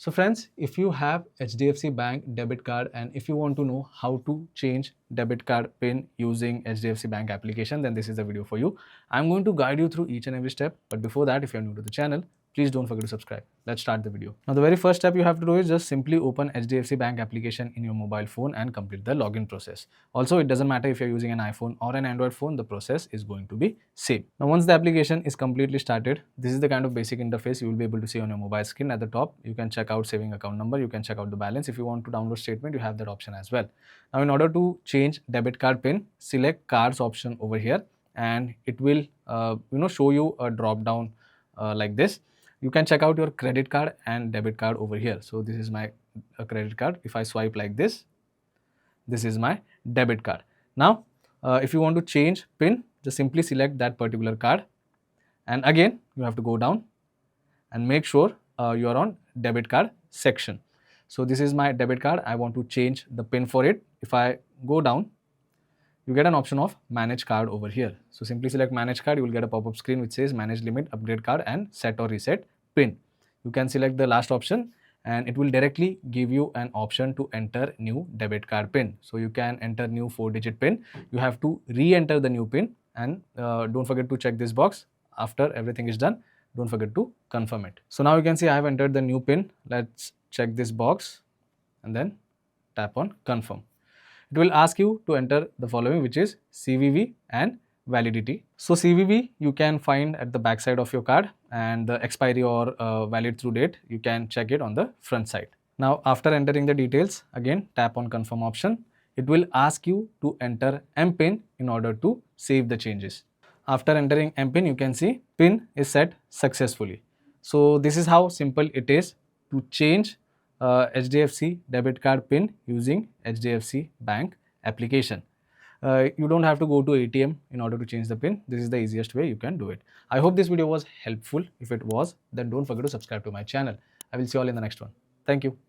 So friends, if you have HDFC Bank debit card and if you want to know how to change debit card pin using HDFC Bank application, then this is the video for you. I'm going to guide you through each and every step. But before that, if you're new to the channel, please don't forget to subscribe. Let's start the video. Now, the very first step you have to do is just simply open HDFC Bank application in your mobile phone and complete the login process. Also, it doesn't matter if you're using an iPhone or an Android phone, the process is going to be same. Now, once the application is completely started, this is the kind of basic interface you will be able to see on your mobile screen. At the top, you can check out saving account number, you can check out the balance. If you want to download statement, you have that option as well. Now, in order to change debit card pin, select cards option over here and it will show you a drop down like this. You can check out your credit card and debit card over here. So this is my credit card. If I swipe like this is my debit card. Now, if you want to change pin, just simply select that particular card. And again, you have to go down and make sure you are on debit card section. So this is my debit card. I want to change the pin for it. If I go down, you get an option of manage card over here. So simply select manage card. You will get a pop-up screen which says manage limit, upgrade card and set or reset pin. You can select the last option and it will directly give you an option to enter new debit card pin. So you can enter new 4-digit pin. You have to re-enter the new pin and don't forget to check this box. After everything is done, don't forget to confirm it. So now you can see I have entered the new pin. Let's check this box and then tap on confirm. It will ask you to enter the following, which is CVV and validity. So CVV you can find at the back side of your card and the expiry or valid through date, you can check it on the front side. Now after entering the details, again tap on confirm option. It will ask you to enter MPIN in order to save the changes. After entering MPIN, you can see PIN is set successfully. So this is how simple it is to change HDFC debit card PIN using HDFC Bank application. You don't have to go to ATM in order to change the PIN. This is the easiest way you can do it. I hope this video was helpful. If it was, then don't forget to subscribe to my channel. I will see you all in the next one. Thank you.